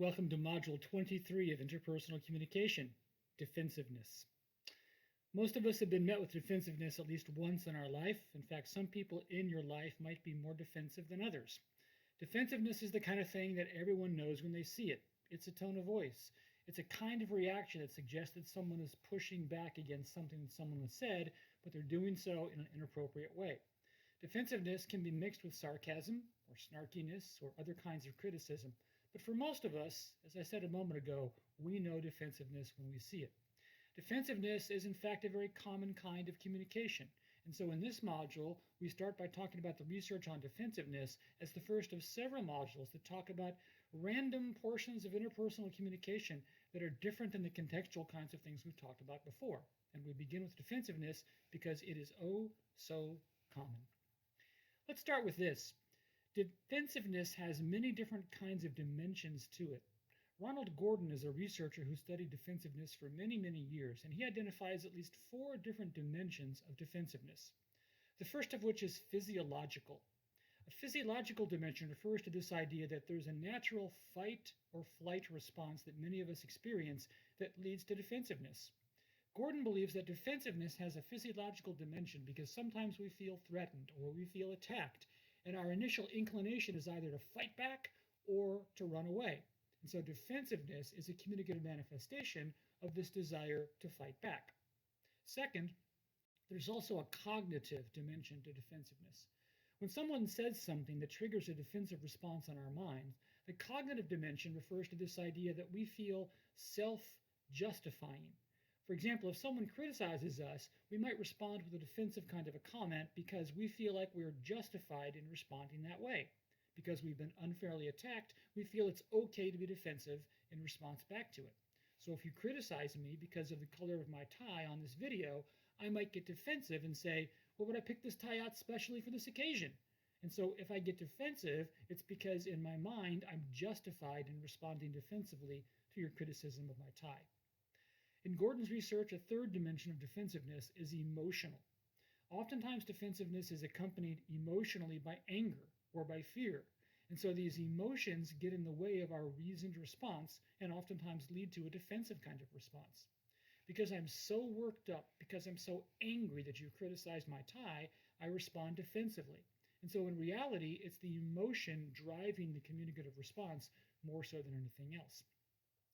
Welcome to Module 23 of Interpersonal Communication, Defensiveness. Most of us have been met with defensiveness at least once in our life. In fact, some people in your life might be more defensive than others. Defensiveness is the kind of thing that everyone knows when they see it. It's a tone of voice. It's a kind of reaction that suggests that someone is pushing back against something that someone has said, but they're doing so in an inappropriate way. Defensiveness can be mixed with sarcasm or snarkiness or other kinds of criticism. But for most of us, as I said a moment ago, we know defensiveness when we see it. Defensiveness is in fact a very common kind of communication. And so in this module, we start by talking about the research on defensiveness as the first of several modules that talk about random portions of interpersonal communication that are different than the contextual kinds of things we've talked about before. And we begin with defensiveness because it is oh so common. Let's start with this. Defensiveness has many different kinds of dimensions to it. Ronald Gordon is a researcher who studied defensiveness for many, many years, and he identifies at least 4 different dimensions of defensiveness. The first of which is physiological. A physiological dimension refers to this idea that there's a natural fight or flight response that many of us experience that leads to defensiveness. Gordon believes that defensiveness has a physiological dimension because sometimes we feel threatened or we feel attacked, and our initial inclination is either to fight back or to run away. And so defensiveness is a communicative manifestation of this desire to fight back. Second, there's also a cognitive dimension to defensiveness. When someone says something that triggers a defensive response in our minds, the cognitive dimension refers to this idea that we feel self-justifying. For example, if someone criticizes us, we might respond with a defensive kind of a comment because we feel like we're justified in responding that way. Because we've been unfairly attacked, we feel it's okay to be defensive in response back to it. So if you criticize me because of the color of my tie on this video, I might get defensive and say, well, would I pick this tie out specially for this occasion? And so if I get defensive, it's because in my mind, I'm justified in responding defensively to your criticism of my tie. In Gordon's research, a third dimension of defensiveness is emotional. Oftentimes, defensiveness is accompanied emotionally by anger or by fear. And so these emotions get in the way of our reasoned response and oftentimes lead to a defensive kind of response. Because I'm so worked up, because I'm so angry that you criticized my tie, I respond defensively. And so in reality, it's the emotion driving the communicative response more so than anything else.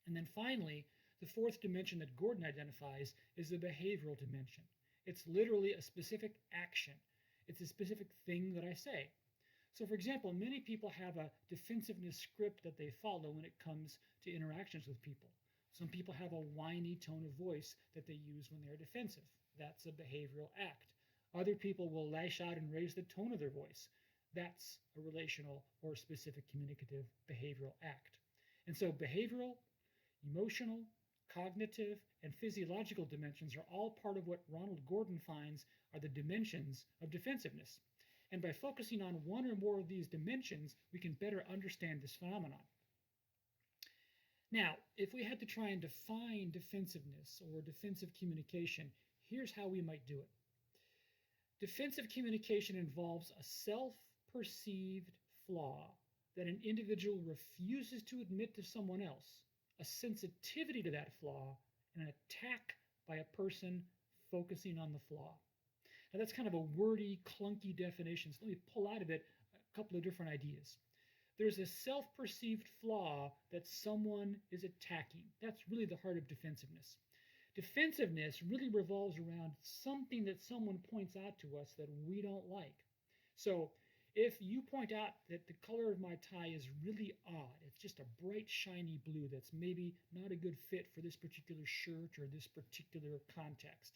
And then finally, the fourth dimension that Gordon identifies is the behavioral dimension. It's literally a specific action. It's a specific thing that I say. So for example, many people have a defensiveness script that they follow when it comes to interactions with people. Some people have a whiny tone of voice that they use when they're defensive. That's a behavioral act. Other people will lash out and raise the tone of their voice. That's a relational or specific communicative behavioral act. And so behavioral, emotional, cognitive, and physiological dimensions are all part of what Ronald Gordon finds are the dimensions of defensiveness. And by focusing on one or more of these dimensions, we can better understand this phenomenon. Now, if we had to try and define defensiveness or defensive communication, here's how we might do it. Defensive communication involves a self-perceived flaw that an individual refuses to admit to someone else, a sensitivity to that flaw, and an attack by a person focusing on the flaw. Now that's kind of a wordy, clunky definition, so let me pull out of it a couple of different ideas. There's a self-perceived flaw that someone is attacking. That's really the heart of defensiveness. Defensiveness really revolves around something that someone points out to us that we don't like. So if you point out that the color of my tie is really odd, it's just a bright, shiny blue that's maybe not a good fit for this particular shirt or this particular context,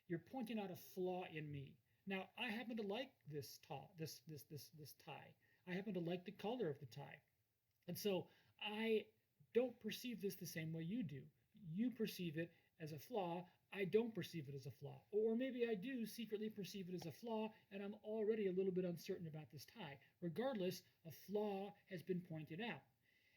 you're pointing out a flaw in me. Now, I happen to like this tie. I happen to like the color of the tie. And so I don't perceive this the same way you do. You perceive it as a flaw. I don't perceive it as a flaw. Or maybe I do secretly perceive it as a flaw, and I'm already a little bit uncertain about this tie. Regardless, a flaw has been pointed out.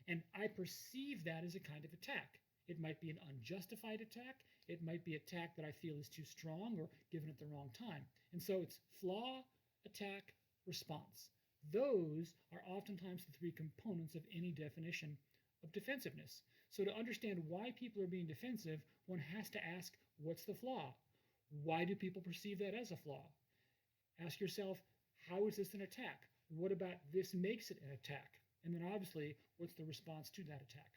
And I perceive that as a kind of attack. It might be an unjustified attack. It might be an attack that I feel is too strong or given at the wrong time. And so it's flaw, attack, response. Those are oftentimes the 3 components of any definition of defensiveness. So to understand why people are being defensive, one has to ask, what's the flaw? Why do people perceive that as a flaw? Ask yourself, how is this an attack? What about this makes it an attack? And then obviously, what's the response to that attack?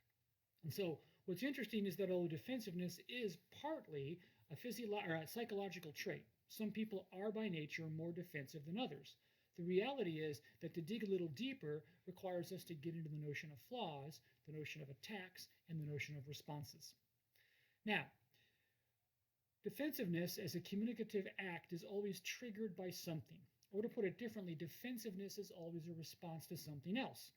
And so what's interesting is that although defensiveness is partly a psychological trait, some people are by nature more defensive than others. The reality is that to dig a little deeper requires us to get into the notion of flaws, the notion of attacks, and the notion of responses. Now, defensiveness as a communicative act is always triggered by something. Or to put it differently, defensiveness is always a response to something else.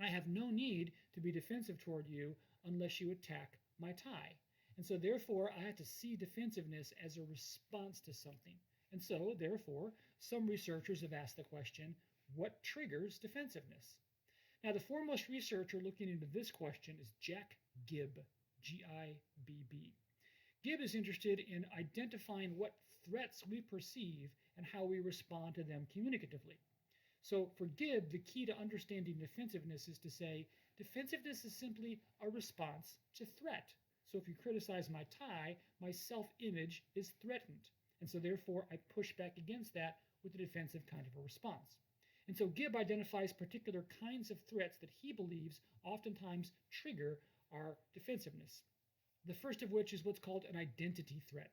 I have no need to be defensive toward you unless you attack my tie. And so therefore, I have to see defensiveness as a response to something. And so therefore, some researchers have asked the question, what triggers defensiveness? Now, the foremost researcher looking into this question is Jack Gibb, G-I-B-B. Gibb is interested in identifying what threats we perceive and how we respond to them communicatively. So for Gibb, the key to understanding defensiveness is to say, defensiveness is simply a response to threat. So if you criticize my tie, my self-image is threatened. And so therefore, I push back against that with a defensive kind of a response. And so Gibb identifies particular kinds of threats that he believes oftentimes trigger our defensiveness. The first of which is what's called an identity threat.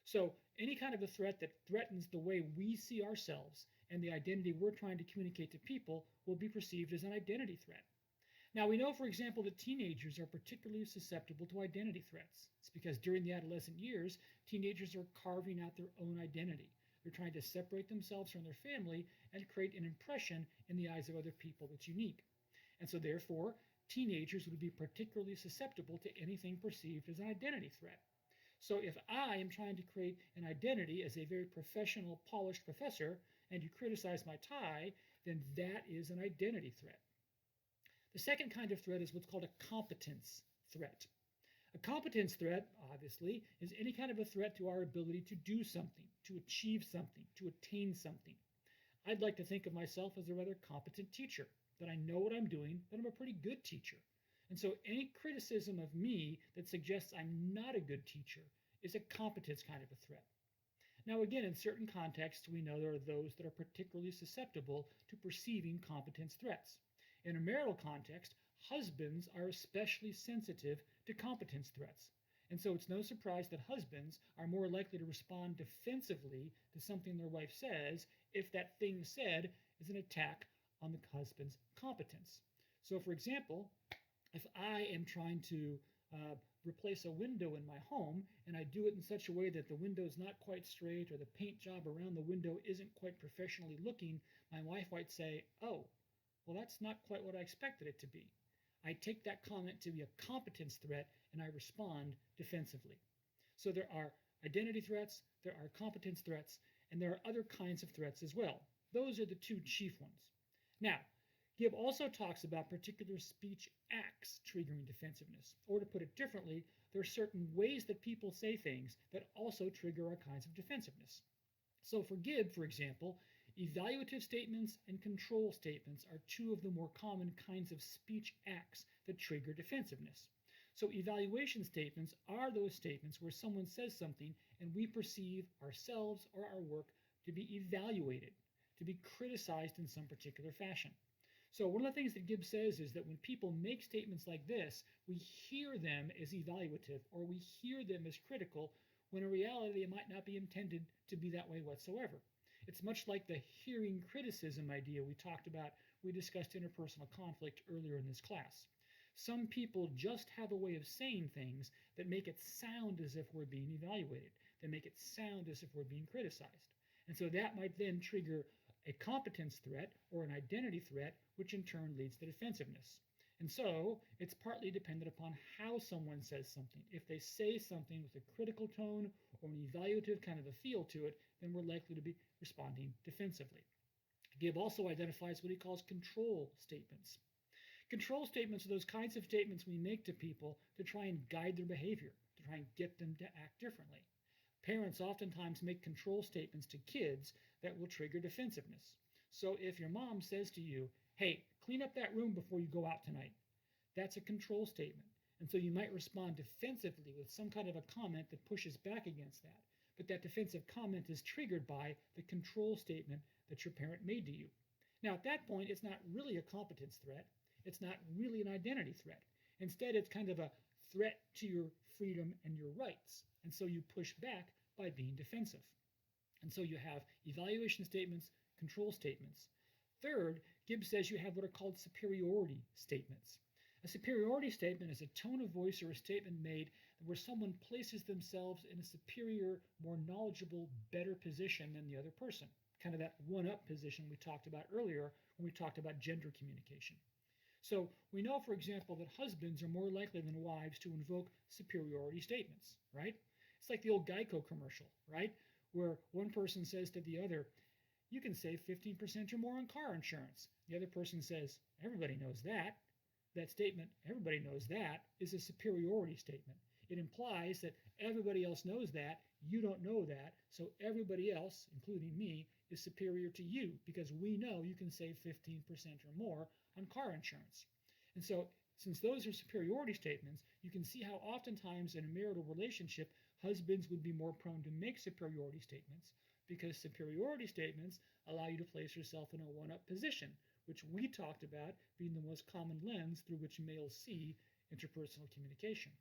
So any kind of a threat that threatens the way we see ourselves and the identity we're trying to communicate to people will be perceived as an identity threat. Now, we know, for example, that teenagers are particularly susceptible to identity threats. It's because during the adolescent years, teenagers are carving out their own identity. They're trying to separate themselves from their family and create an impression in the eyes of other people that's unique. And so therefore, teenagers would be particularly susceptible to anything perceived as an identity threat. So if I am trying to create an identity as a very professional, polished professor, and you criticize my tie, then that is an identity threat. The second kind of threat is what's called a competence threat. A competence threat, obviously, is any kind of a threat to our ability to do something, to achieve something, to attain something. I'd like to think of myself as a rather competent teacher, that I know what I'm doing, that I'm a pretty good teacher. And so any criticism of me that suggests I'm not a good teacher is a competence kind of a threat. Now, again, in certain contexts, we know there are those that are particularly susceptible to perceiving competence threats. In a marital context, husbands are especially sensitive to competence threats. And so it's no surprise that husbands are more likely to respond defensively to something their wife says if that thing said is an attack on the husband's competence. So, for example, if I am trying to replace a window in my home and I do it in such a way that the window is not quite straight or the paint job around the window isn't quite professionally looking, my wife might say, oh, well, that's not quite what I expected it to be. I take that comment to be a competence threat and I respond defensively. So there are identity threats, there are competence threats, and there are other kinds of threats as well. Those are the two chief ones. Now, Gibb also talks about particular speech acts triggering defensiveness. Or to put it differently, there are certain ways that people say things that also trigger our kinds of defensiveness. So for Gibb, for example, evaluative statements and control statements are two of the more common kinds of speech acts that trigger defensiveness. So evaluation statements are those statements where someone says something and we perceive ourselves or our work to be evaluated, to be criticized in some particular fashion. So one of the things that Gibb says is that when people make statements like this, we hear them as evaluative or we hear them as critical when in reality it might not be intended to be that way whatsoever. It's much like the hearing criticism idea we discussed interpersonal conflict earlier in this class. Some people just have a way of saying things that make it sound as if we're being evaluated, that make it sound as if we're being criticized. And so that might then trigger a competence threat or an identity threat, which in turn leads to defensiveness. And so it's partly dependent upon how someone says something. If they say something with a critical tone or an evaluative kind of a feel to it, then we're likely to be responding defensively. Gibb also identifies what he calls control statements. Control statements are those kinds of statements we make to people to try and guide their behavior, to try and get them to act differently. Parents oftentimes make control statements to kids that will trigger defensiveness. So if your mom says to you, hey, clean up that room before you go out tonight, That's a control statement. And so you might respond defensively with some kind of a comment that pushes back against that. But that defensive comment is triggered by the control statement that your parent made to you. Now, at that point, it's not really a competence threat. It's not really an identity threat. Instead, it's kind of a threat to your freedom and your rights. And so you push back by being defensive. And so you have evaluation statements, control statements. Third, Gibbs says you have what are called superiority statements. A superiority statement is a tone of voice or a statement made where someone places themselves in a superior, more knowledgeable, better position than the other person. Kind of that one-up position we talked about earlier when we talked about gender communication. So we know, for example, that husbands are more likely than wives to invoke superiority statements, right? It's like the old Geico commercial, right? Where one person says to the other, you can save 15% or more on car insurance. The other person says, everybody knows that. That statement, everybody knows that, is a superiority statement. It implies that everybody else knows that, you don't know that, so everybody else, including me, is superior to you because we know you can save 15% or more on car insurance. And so, since those are superiority statements, you can see how oftentimes in a marital relationship, husbands would be more prone to make superiority statements because superiority statements allow you to place yourself in a one-up position, which we talked about being the most common lens through which males see interpersonal communication.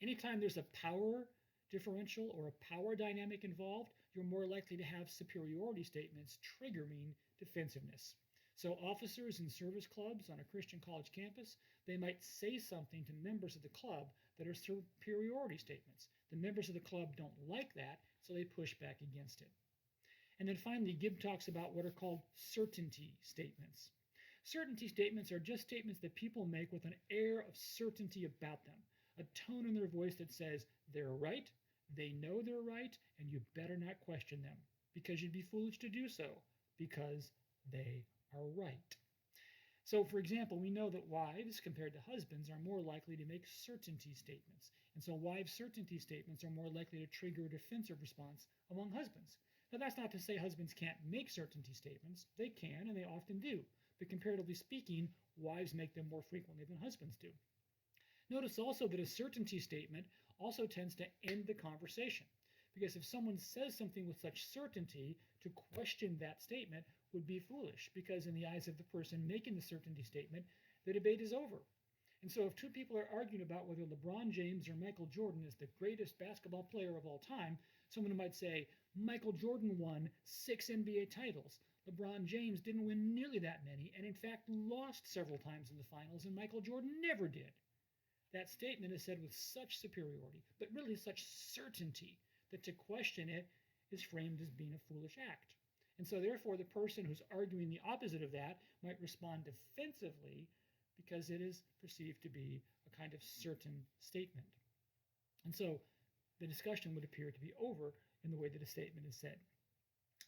Anytime there's a power differential or a power dynamic involved, you're more likely to have superiority statements triggering defensiveness. So officers in service clubs on a Christian college campus, they might say something to members of the club that are superiority statements. The members of the club don't like that, so they push back against it. And then finally, Gibb talks about what are called certainty statements. Certainty statements are just statements that people make with an air of certainty about them, a tone in their voice that says they're right, they know they're right, and you better not question them, because you'd be foolish to do so, because they are right. So, for example, we know that wives, compared to husbands, are more likely to make certainty statements. And so wives' certainty statements are more likely to trigger a defensive response among husbands. Now, that's not to say husbands can't make certainty statements. They can, and they often do. But comparatively speaking, wives make them more frequently than husbands do. Notice also that a certainty statement also tends to end the conversation. Because if someone says something with such certainty, to question that statement would be foolish. Because in the eyes of the person making the certainty statement, the debate is over. And so if two people are arguing about whether LeBron James or Michael Jordan is the greatest basketball player of all time, someone might say, Michael Jordan won 6 NBA titles. LeBron James didn't win nearly that many, and in fact lost several times in the finals, and Michael Jordan never did. That statement is said with such superiority, but really such certainty, that to question it is framed as being a foolish act. And so therefore the person who's arguing the opposite of that might respond defensively because it is perceived to be a kind of certain statement. And so the discussion would appear to be over in the way that a statement is said.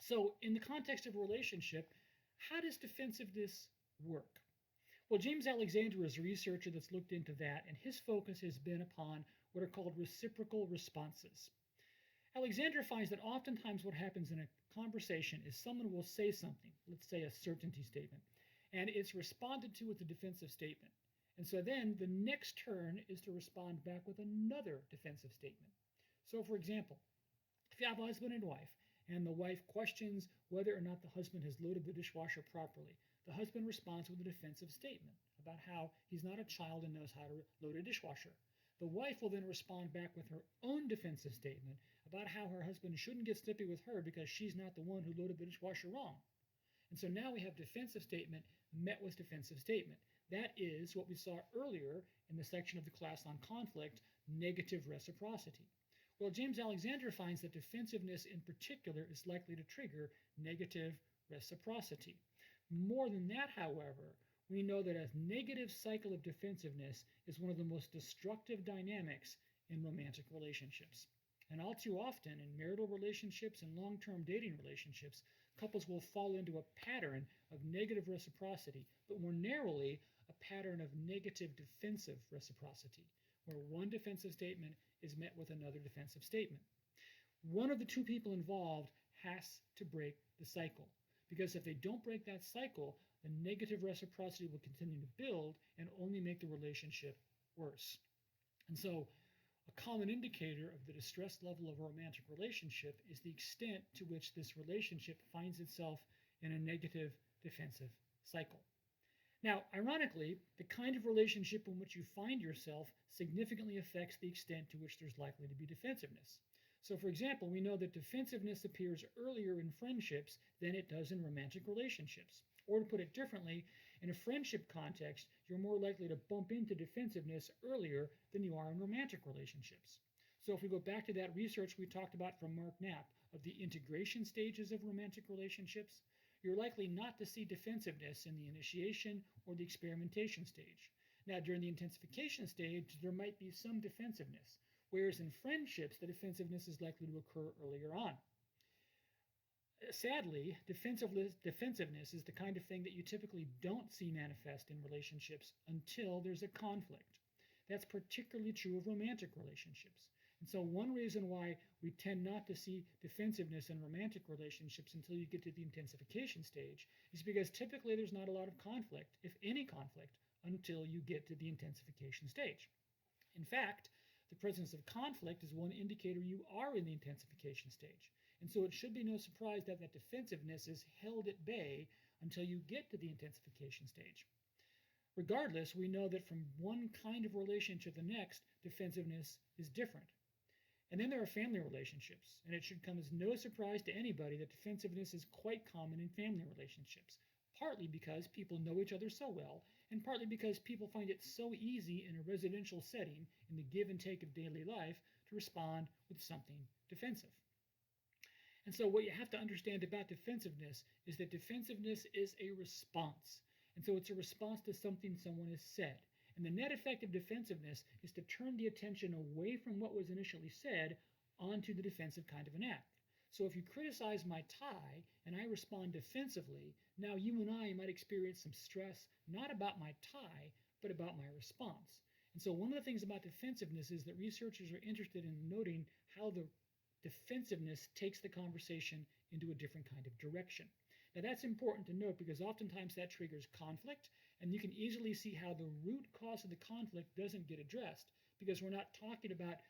So in the context of a relationship, how does defensiveness work? Well, James Alexander is a researcher that's looked into that, and his focus has been upon what are called reciprocal responses. Alexander finds that oftentimes what happens in a conversation is someone will say something, let's say a certainty statement, and it's responded to with a defensive statement. And so then the next turn is to respond back with another defensive statement. So for example, if you have a husband and wife, and the wife questions whether or not the husband has loaded the dishwasher properly, the husband responds with a defensive statement about how he's not a child and knows how to load a dishwasher. The wife will then respond back with her own defensive statement about how her husband shouldn't get snippy with her because she's not the one who loaded the dishwasher wrong. And so now we have defensive statement met with defensive statement. That is what we saw earlier in the section of the class on conflict, negative reciprocity. Well, James Alexander finds that defensiveness in particular is likely to trigger negative reciprocity. More than that, however, we know that a negative cycle of defensiveness is one of the most destructive dynamics in romantic relationships. And all too often in marital relationships and long-term dating relationships, couples will fall into a pattern of negative reciprocity, but more narrowly, a pattern of negative defensive reciprocity, where one defensive statement is met with another defensive statement. One of the two people involved has to break the cycle, because if they don't break that cycle, the negative reciprocity will continue to build and only make the relationship worse. And so, a common indicator of the distress level of a romantic relationship is the extent to which this relationship finds itself in a negative defensive cycle. Now, ironically, the kind of relationship in which you find yourself significantly affects the extent to which there's likely to be defensiveness. So, for example, we know that defensiveness appears earlier in friendships than it does in romantic relationships. Or to put it differently, in a friendship context, you're more likely to bump into defensiveness earlier than you are in romantic relationships. So if we go back to that research we talked about from Mark Knapp of the integration stages of romantic relationships, you're likely not to see defensiveness in the initiation or the experimentation stage. Now, during the intensification stage, there might be some defensiveness, whereas in friendships, the defensiveness is likely to occur earlier on. Sadly, defensiveness is the kind of thing that you typically don't see manifest in relationships until there's a conflict. That's particularly true of romantic relationships. And so one reason why we tend not to see defensiveness in romantic relationships until you get to the intensification stage is because typically there's not a lot of conflict, if any conflict, until you get to the intensification stage. In fact, the presence of conflict is one indicator you are in the intensification stage. And so it should be no surprise that that defensiveness is held at bay until you get to the intensification stage. Regardless, we know that from one kind of relationship to the next, defensiveness is different. And then there are family relationships, and it should come as no surprise to anybody that defensiveness is quite common in family relationships, partly because people know each other so well, and partly because people find it so easy in a residential setting, in the give and take of daily life, to respond with something defensive. And so what you have to understand about defensiveness is that defensiveness is a response. And so it's a response to something someone has said. And the net effect of defensiveness is to turn the attention away from what was initially said onto the defensive kind of an act. So if you criticize my tie and I respond defensively, now you and I might experience some stress, not about my tie, but about my response. And so one of the things about defensiveness is that researchers are interested in noting how the defensiveness takes the conversation into a different kind of direction. Now that's important to note because oftentimes that triggers conflict, and you can easily see how the root cause of the conflict doesn't get addressed because we're not talking about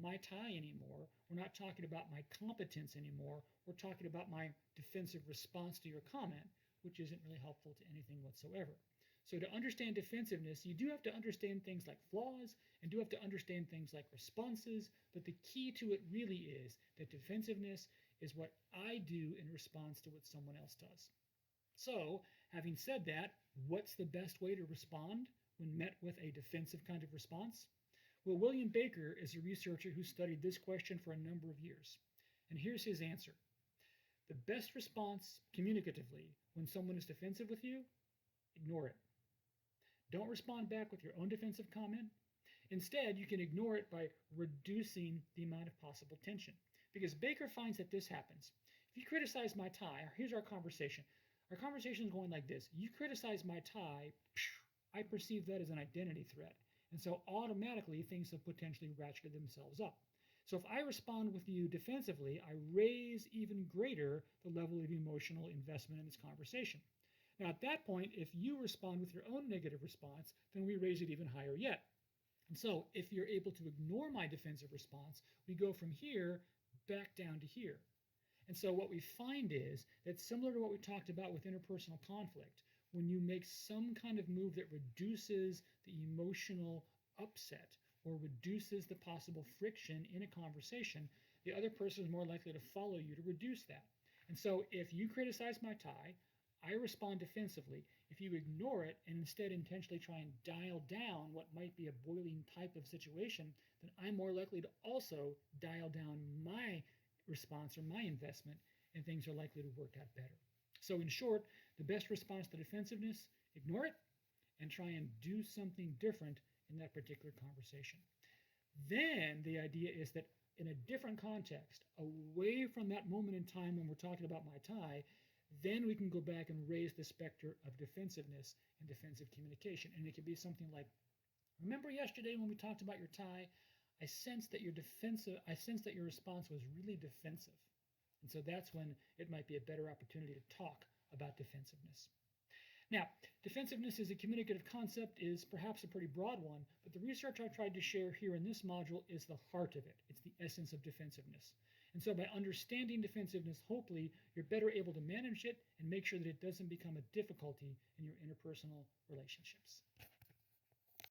my tie anymore, we're not talking about my competence anymore, we're talking about my defensive response to your comment, which isn't really helpful to anything whatsoever. So to understand defensiveness, you do have to understand things like flaws and do have to understand things like responses, but the key to it really is that defensiveness is what I do in response to what someone else does. So, having said that, what's the best way to respond when met with a defensive kind of response? Well, William Baker is a researcher who studied this question for a number of years. And here's his answer. The best response communicatively when someone is defensive with you, ignore it. Don't respond back with your own defensive comment. Instead, you can ignore it by reducing the amount of possible tension. Because Baker finds that this happens. If you criticize my tie, here's our conversation. Our conversation is going like this. You criticize my tie, I perceive that as an identity threat. And so automatically things have potentially ratcheted themselves up. So if I respond with you defensively, I raise even greater the level of emotional investment in this conversation. Now at that point, if you respond with your own negative response, then we raise it even higher yet. And so if you're able to ignore my defensive response, we go from here back down to here. And so what we find is that similar to what we talked about with interpersonal conflict, when you make some kind of move that reduces the emotional upset or reduces the possible friction in a conversation, the other person is more likely to follow you to reduce that. And so if you criticize my tie, I respond defensively. If you ignore it and instead intentionally try and dial down what might be a boiling type of situation, then I'm more likely to also dial down my response or my investment, and things are likely to work out better. So in short, the best response to defensiveness, ignore it and try and do something different in that particular conversation. Then the idea is that in a different context, away from that moment in time when we're talking about my tie, then we can go back and raise the specter of defensiveness and defensive communication. And it can be something like, remember yesterday when we talked about your tie, I sensed that your response was really defensive. And so that's when it might be a better opportunity to talk about defensiveness. Now, defensiveness as a communicative concept is perhaps a pretty broad one, but the research I've tried to share here in this module is the heart of it. It's the essence of defensiveness. And so by understanding defensiveness, hopefully you're better able to manage it and make sure that it doesn't become a difficulty in your interpersonal relationships.